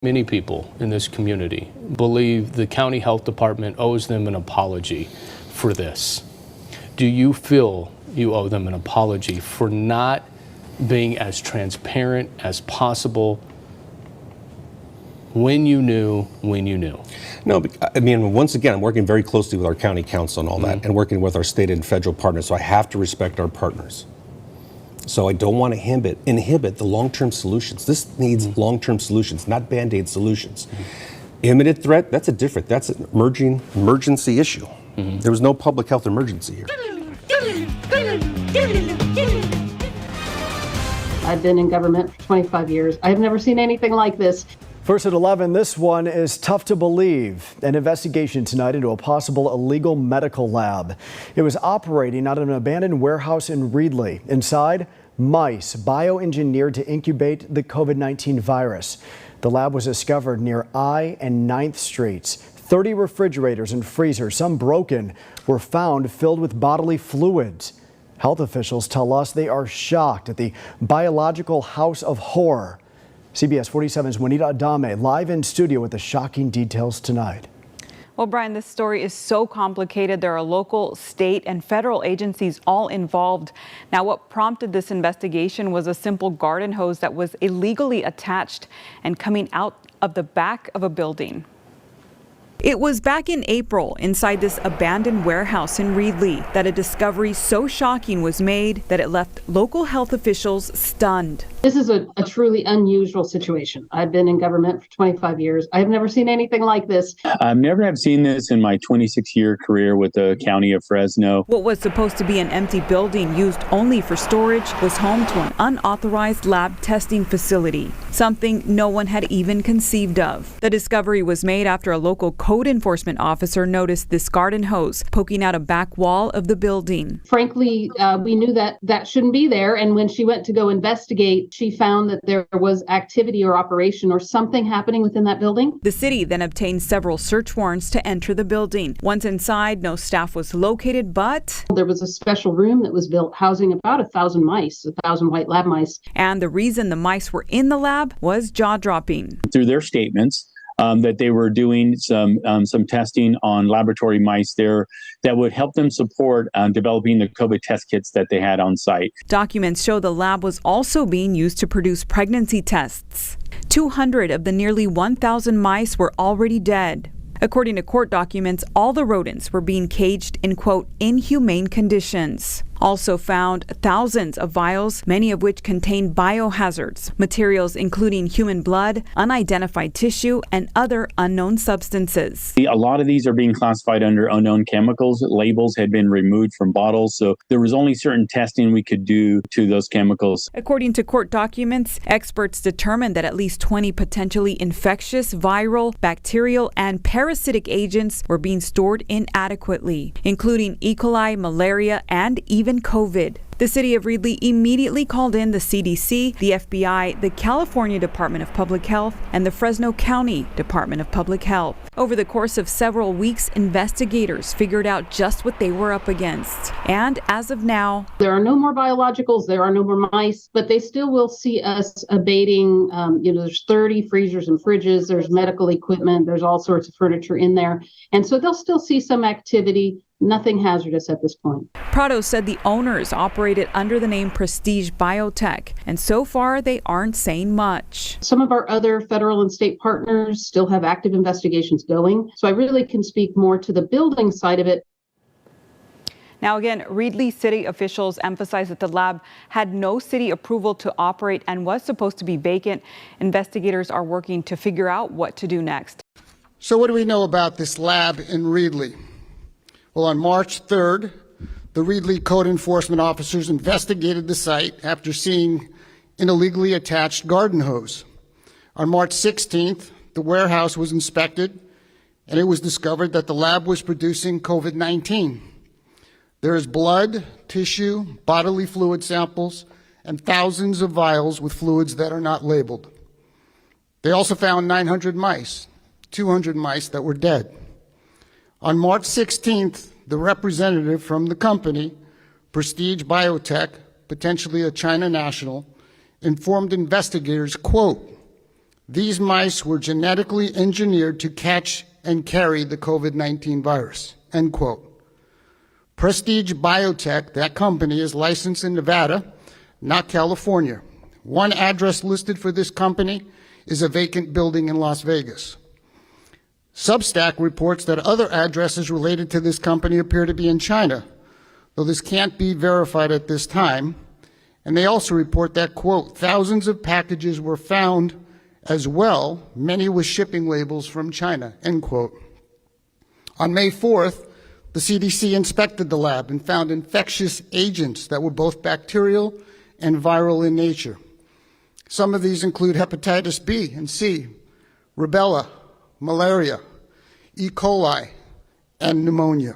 Many people in this community believe the county health department owes them an apology for this. Do you feel you owe them an apology for not being as transparent as possible when you knew? No, I mean, once again, I'm working very closely with our county council and all that, and working with our state and federal partners, so I have to respect our partners. So I don't want to inhibit the long-term solutions. This needs long-term solutions, not Band-Aid solutions. Imminent threat, that's an emergency issue. There was no public health emergency here. I've been in government for 25 years. I've never seen anything like this. First at 11, this one is tough to believe. An investigation tonight into a possible illegal medical lab. It was operating out of an abandoned warehouse in Reedley. Inside, mice bioengineered to incubate the COVID-19 virus. The lab was discovered near I and 9th Streets. 30 refrigerators and freezers, some broken, were found filled with bodily fluids. Health officials tell us they are shocked at the biological house of horror. CBS 47's Juanita Adame live in studio with the shocking details tonight. Well, Brian, this story is so complicated. There are local, state, and federal agencies all involved. Now, what prompted this investigation was a simple garden hose that was illegally attached and coming out of the back of a building. It was back in April inside this abandoned warehouse in Reedley that a discovery so shocking was made that it left local health officials stunned. This is a truly unusual situation. I've been in government for 25 years. I've never seen anything like this. I've never have seen this in my 26-year career with the county of Fresno. What was supposed to be an empty building used only for storage was home to an unauthorized lab testing facility, something no one had even conceived of. The discovery was made after a local code enforcement officer noticed this garden hose poking out a back wall of the building. Frankly, we knew that shouldn't be there. And when she went to go investigate, she found that there was activity or operation or something happening within that building. The city then obtained several search warrants to enter the building. Once inside, no staff was located, but there was a special room that was built housing about 1,000 mice, 1,000 white lab mice. And the reason the mice were in the lab was jaw-dropping. Through their statements, that they were doing some testing on laboratory mice there that would help them support developing the COVID test kits that they had on site. Documents show the lab was also being used to produce pregnancy tests. 200 of the nearly 1,000 mice were already dead. According to court documents, all the rodents were being caged in, quote, inhumane conditions. Also found thousands of vials, many of which contained biohazards, materials including human blood, unidentified tissue, and other unknown substances. A lot of these are being classified under unknown chemicals. Labels had been removed from bottles, so there was only certain testing we could do to those chemicals. According to court documents, experts determined that at least 20 potentially infectious, viral, bacterial, and parasitic agents were being stored inadequately, including E. coli, malaria, and even COVID. The city of Reedley immediately called in the CDC, the FBI, the California Department of Public Health, and the Fresno County Department of Public Health. Over the course of several weeks, investigators figured out just what they were up against. And as of now, there are no more biologicals, there are no more mice, but they still will see us abating. There's 30 freezers and fridges, there's medical equipment, there's all sorts of furniture in there. And so they'll still see some activity. Nothing hazardous at this point. Prado said the owners operated under the name Prestige Biotech, and so far they aren't saying much. Some of our other federal and state partners still have active investigations going, so I really can speak more to the building side of it. Now again, Reedley city officials emphasized that the lab had no city approval to operate and was supposed to be vacant. Investigators are working to figure out what to do next. So what do we know about this lab in Reedley? Well, on March 3rd, the Reedley code enforcement officers investigated the site after seeing an illegally attached garden hose. On March 16th, the warehouse was inspected, and it was discovered that the lab was producing COVID-19. There is blood, tissue, bodily fluid samples, and thousands of vials with fluids that are not labeled. They also found 900 mice, 200 mice that were dead. On March 16th, the representative from the company, Prestige Biotech, potentially a China national, informed investigators, quote, These mice were genetically engineered to catch and carry the COVID-19 virus, end quote. Prestige Biotech, that company, is licensed in Nevada, not California. One address listed for this company is a vacant building in Las Vegas. Substack reports that other addresses related to this company appear to be in China, though this can't be verified at this time. And they also report that, quote, thousands of packages were found as well, many with shipping labels from China, end quote. On May 4th, the CDC inspected the lab and found infectious agents that were both bacterial and viral in nature. Some of these include hepatitis B and C, rubella, malaria, E. coli, and pneumonia.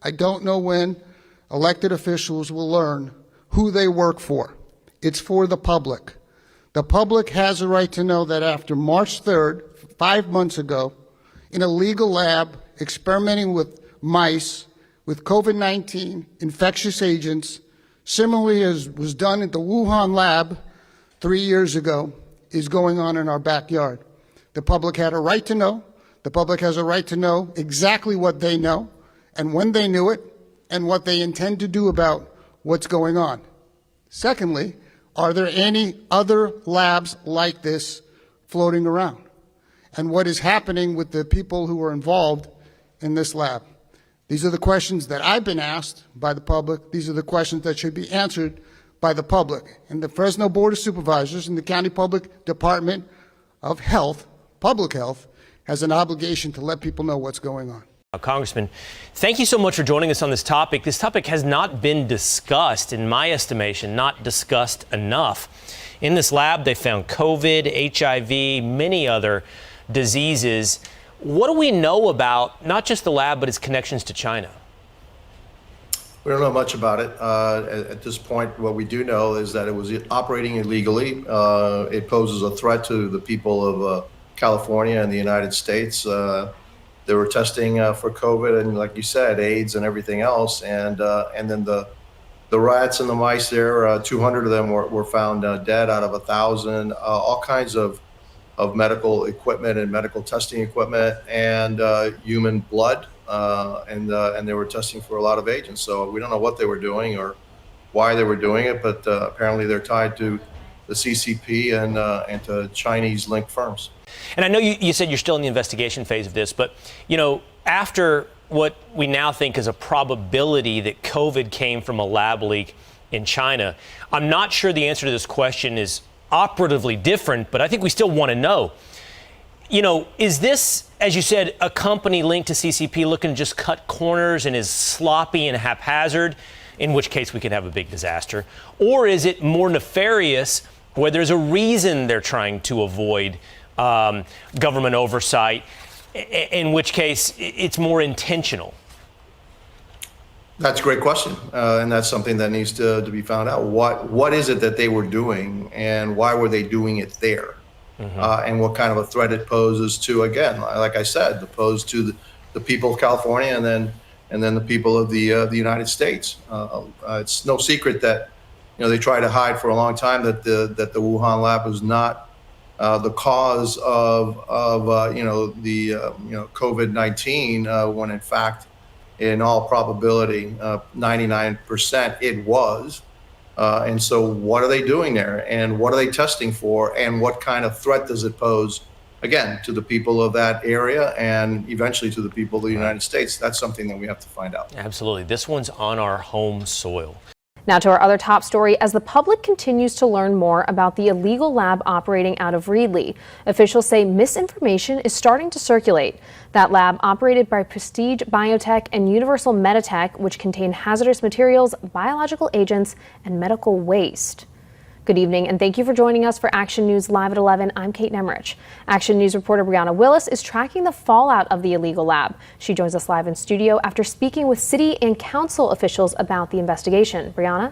I don't know when elected officials will learn who they work for. It's for the public. The public has a right to know that after March 3rd, 5 months ago, in a legal lab experimenting with mice with COVID-19 infectious agents, similarly as was done at the Wuhan lab 3 years ago, is going on in our backyard. The public had a right to know. The public has a right to know exactly what they know and when they knew it and what they intend to do about what's going on. Secondly, are there any other labs like this floating around? And what is happening with the people who are involved in this lab? These are the questions that I've been asked by the public. These are the questions that should be answered by the public. And the Fresno Board of Supervisors and the County Public Department of Health, Public Health, has an obligation to let people know what's going on. Congressman, thank you so much for joining us on this topic. This topic has not been discussed, in my estimation, not discussed enough. In this lab, they found COVID, HIV, many other diseases. What do we know about not just the lab, but its connections to China? We don't know much about it. At this point, what we do know is that it was operating illegally. It poses a threat to the people of California and the United States. They were testing for COVID and, like you said, AIDS and everything else. And then the rats and the mice there, 200 of them were found dead out of 1,000. All kinds of medical equipment and medical testing equipment and human blood. And they were testing for a lot of agents. So we don't know what they were doing or why they were doing it, but apparently they're tied to the CCP and to Chinese linked firms. And I know you said you're still in the investigation phase of this, but, you know, after what we now think is a probability that COVID came from a lab leak in China, I'm not sure the answer to this question is operatively different, but I think we still want to know. You know, is this, as you said, a company linked to CCP looking to just cut corners and is sloppy and haphazard, in which case we could have a big disaster? Or is it more nefarious, where there's a reason they're trying to avoid government oversight, in which case it's more intentional? That's a great question, and that's something that needs to be found out. What is it that they were doing, and why were they doing it there? And what kind of a threat it poses to, again, like I said, pose to the people of California and then the people of the United States. It's no secret that they tried to hide for a long time that the Wuhan lab was not the cause of COVID-19 when in fact, in all probability, 99% it was. And so what are they doing there, and what are they testing for, and what kind of threat does it pose, again, to the people of that area and eventually to the people of the United States? That's something that we have to find out. Absolutely. This one's on our home soil. Now to our other top story. As the public continues to learn more about the illegal lab operating out of Reedley, officials say misinformation is starting to circulate. That lab, operated by Prestige Biotech and Universal Meditech, which contain hazardous materials, biological agents, and medical waste. Good evening, and thank you for joining us for Action News Live at 11. I'm Kate Nemrich. Action News reporter Brianna Willis is tracking the fallout of the illegal lab. She joins us live in studio after speaking with city and council officials about the investigation. Brianna?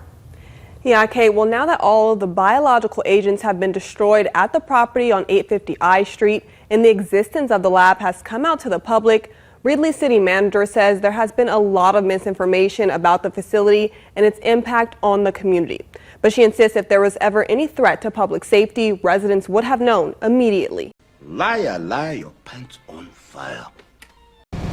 Yeah, Kate. Well, now that all of the biological agents have been destroyed at the property on 850 I Street and the existence of the lab has come out to the public, Reedley City Manager says there has been a lot of misinformation about the facility and its impact on the community. But she insists if there was ever any threat to public safety, residents would have known immediately. Liar, lie, your pants on fire.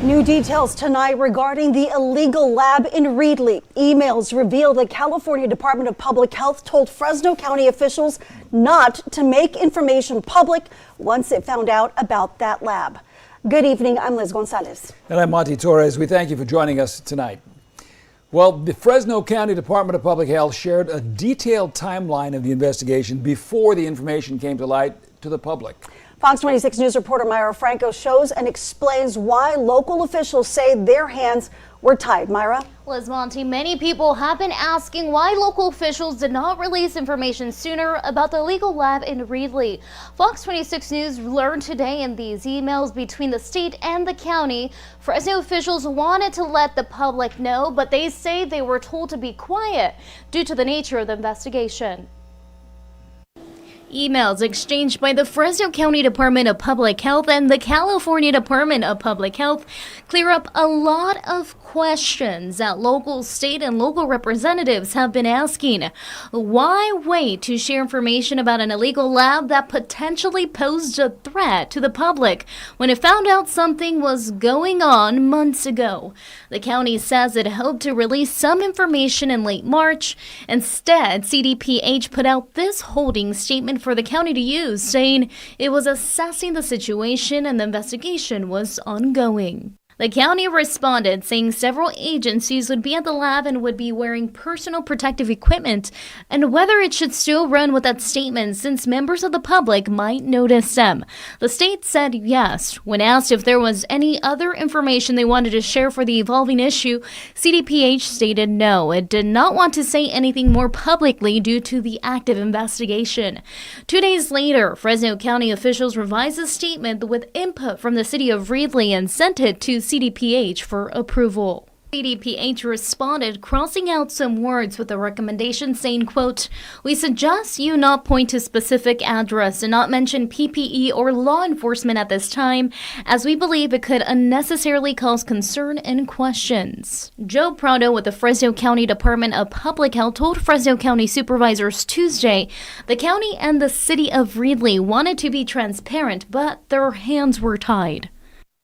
New details tonight regarding the illegal lab in Reedley. Emails reveal the California Department of Public Health told Fresno County officials not to make information public once it found out about that lab. Good evening, I'm Liz Gonzalez. And I'm Monty Torres. We thank you for joining us tonight. Well, the Fresno County Department of Public Health shared a detailed timeline of the investigation before the information came to light to the public. Fox 26 News reporter Myra Franco shows and explains why local officials say their hands were tied. Myra? Liz Monty, many people have been asking why local officials did not release information sooner about the illegal lab in Reedley. Fox 26 News learned today in these emails between the state and the county, Fresno officials wanted to let the public know, but they say they were told to be quiet due to the nature of the investigation. Emails exchanged by the Fresno County Department of Public Health and the California Department of Public Health clear up a lot of questions that local, state, and local representatives have been asking. Why wait to share information about an illegal lab that potentially posed a threat to the public when it found out something was going on months ago? The county says it hoped to release some information in late March. Instead, CDPH put out this holding statement for the county to use, saying it was assessing the situation and the investigation was ongoing. The county responded, saying several agencies would be at the lab and would be wearing personal protective equipment, and whether it should still run with that statement since members of the public might notice them. The state said yes. When asked if there was any other information they wanted to share for the evolving issue, CDPH stated no. It did not want to say anything more publicly due to the active investigation. 2 days later, Fresno County officials revised the statement with input from the city of Reedley and sent it to CDPH for approval. CDPH responded, crossing out some words with a recommendation saying, quote, "We suggest you not point to specific address and not mention PPE or law enforcement at this time, as we believe it could unnecessarily cause concern and questions." Joe Prado with the Fresno County Department of Public Health told Fresno County supervisors Tuesday the county and the city of Reedley wanted to be transparent, but their hands were tied.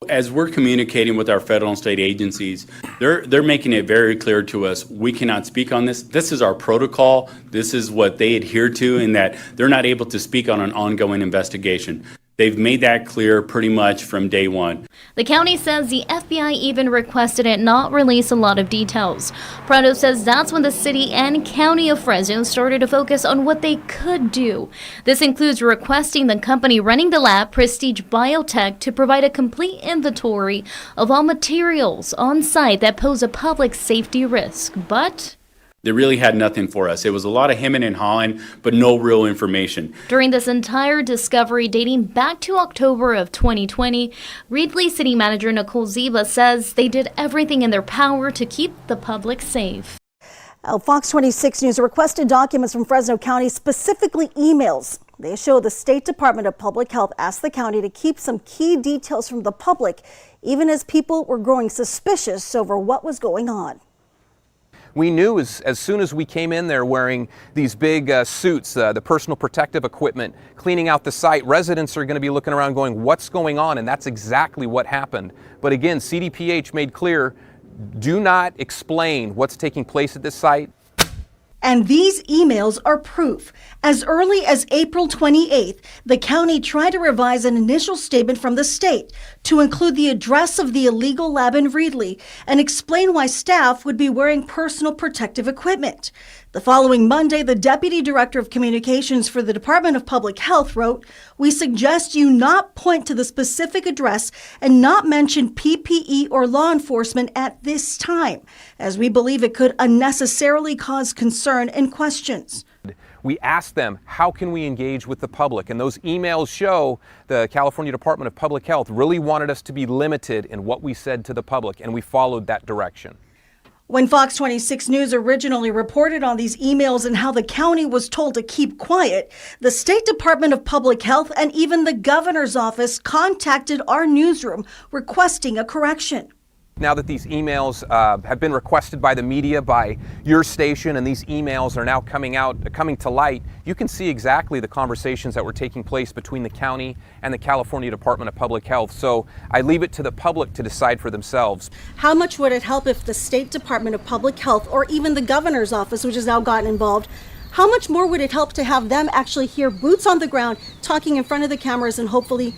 As we're communicating with our federal and state agencies, they're making it very clear to us we cannot speak on this. This is our protocol. This is what they adhere to, and that they're not able to speak on an ongoing investigation. They've made that clear pretty much from day one. The county says the FBI even requested it not release a lot of details. Prado says that's when the city and county of Fresno started to focus on what they could do. This includes requesting the company running the lab, Prestige Biotech, to provide a complete inventory of all materials on site that pose a public safety risk. But they really had nothing for us. It was a lot of hemming and hawing, but no real information. During this entire discovery dating back to October of 2020, Reedley City Manager Nicole Ziba says they did everything in their power to keep the public safe. Fox 26 News requested documents from Fresno County, specifically emails. They show the State Department of Public Health asked the county to keep some key details from the public, even as people were growing suspicious over what was going on. We knew as soon as we came in there wearing these big suits, the personal protective equipment, cleaning out the site, residents are going to be looking around going, what's going on? And that's exactly what happened. But again, CDPH made clear, do not explain what's taking place at this site. And these emails are proof. As early as April 28th, the county tried to revise an initial statement from the state to include the address of the illegal lab in Reedley and explain why staff would be wearing personal protective equipment. The following Monday, the Deputy Director of Communications for the Department of Public Health wrote, "We suggest you not point to the specific address and not mention PPE or law enforcement at this time, as we believe it could unnecessarily cause concern and questions." We asked them, how can we engage with the public? And those emails show the California Department of Public Health really wanted us to be limited in what we said to the public, and we followed that direction. When Fox 26 News originally reported on these emails and how the county was told to keep quiet, the State Department of Public Health and even the governor's office contacted our newsroom requesting a correction. Now that these emails have been requested by the media, by your station, and these emails are now coming to light, you can see exactly the conversations that were taking place between the county and the California Department of Public Health. So I leave it to the public to decide for themselves. How much would it help if the State Department of Public Health or even the governor's office, which has now gotten involved, how much more would it help to have them actually hear boots on the ground, talking in front of the cameras and hopefully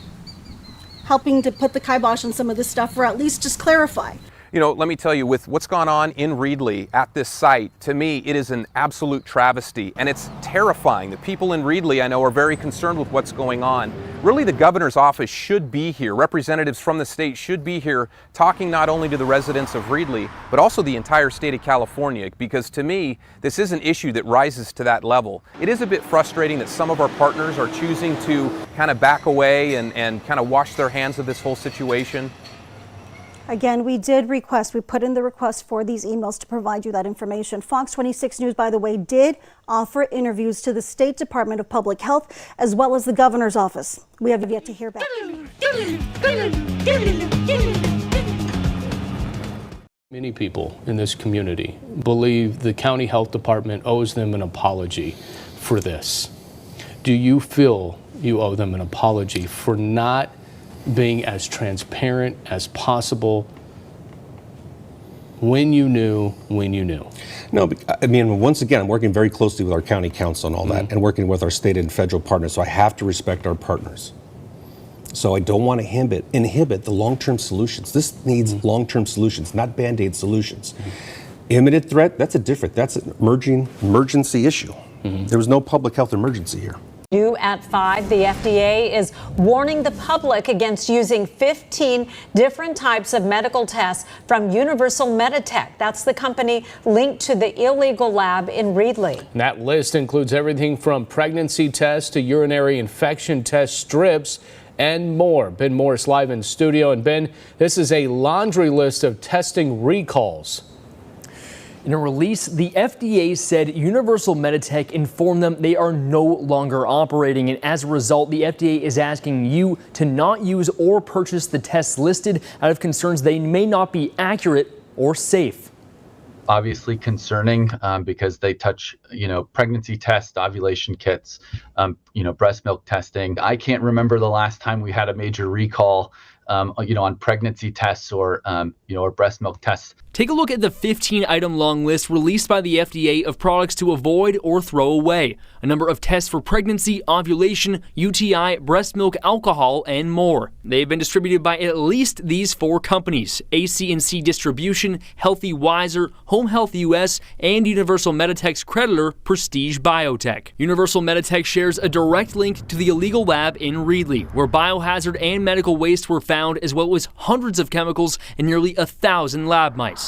helping to put the kibosh on some of this stuff, or at least just clarify? You know, let me tell you, with what's gone on in Reedley at this site, to me, it is an absolute travesty, and it's terrifying. The people in Reedley, I know, are very concerned with what's going on. Really, the governor's office should be here. Representatives from the state should be here talking not only to the residents of Reedley, but also the entire state of California, because to me, this is an issue that rises to that level. It is a bit frustrating that some of our partners are choosing to kind of back away and kind of wash their hands of this whole situation. Again, we put in the request for these emails to provide you that information. Fox 26 News, by the way, did offer interviews to the State Department of Public Health as well as the governor's office. We have yet to hear back. Many people in this community believe the county health department owes them an apology for this. Do you feel you owe them an apology for not being as transparent as possible when you knew? No, I mean, once again, I'm working very closely with our county council and all that, and working with our state and federal partners, so I have to respect our partners. So I don't want to inhibit the long-term solutions. This needs long-term solutions, not Band-Aid solutions. Imminent threat, that's an emergency issue. There was no public health emergency here. New at 5, the FDA is warning the public against using 15 different types of medical tests from Universal Meditech. That's the company linked to the illegal lab in Reedley. And that list includes everything from pregnancy tests to urinary infection test strips and more. Ben Morris live in studio. And Ben, this is a laundry list of testing recalls. In a release, the FDA said Universal Meditech informed them they are no longer operating, and as a result, the FDA is asking you to not use or purchase the tests listed out of concerns they may not be accurate or safe. Obviously concerning because they touch, pregnancy tests, ovulation kits, breast milk testing. I can't remember the last time we had a major recall, on pregnancy tests or breast milk tests. Take a look at the 15-item long list released by the FDA of products to avoid or throw away. A number of tests for pregnancy, ovulation, UTI, breast milk, alcohol, and more. They've been distributed by at least these 4 companies: AC&C Distribution, Healthy Wiser, Home Health US, and Universal Meditech's creditor, Prestige Biotech. Universal Meditech shares a direct link to the illegal lab in Reedley, where biohazard and medical waste were found, as well as hundreds of chemicals and nearly 1,000 lab mice.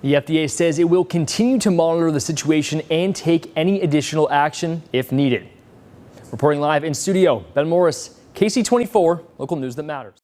The FDA says it will continue to monitor the situation and take any additional action if needed. Reporting live in studio, Ben Morris, KC24, local news that matters.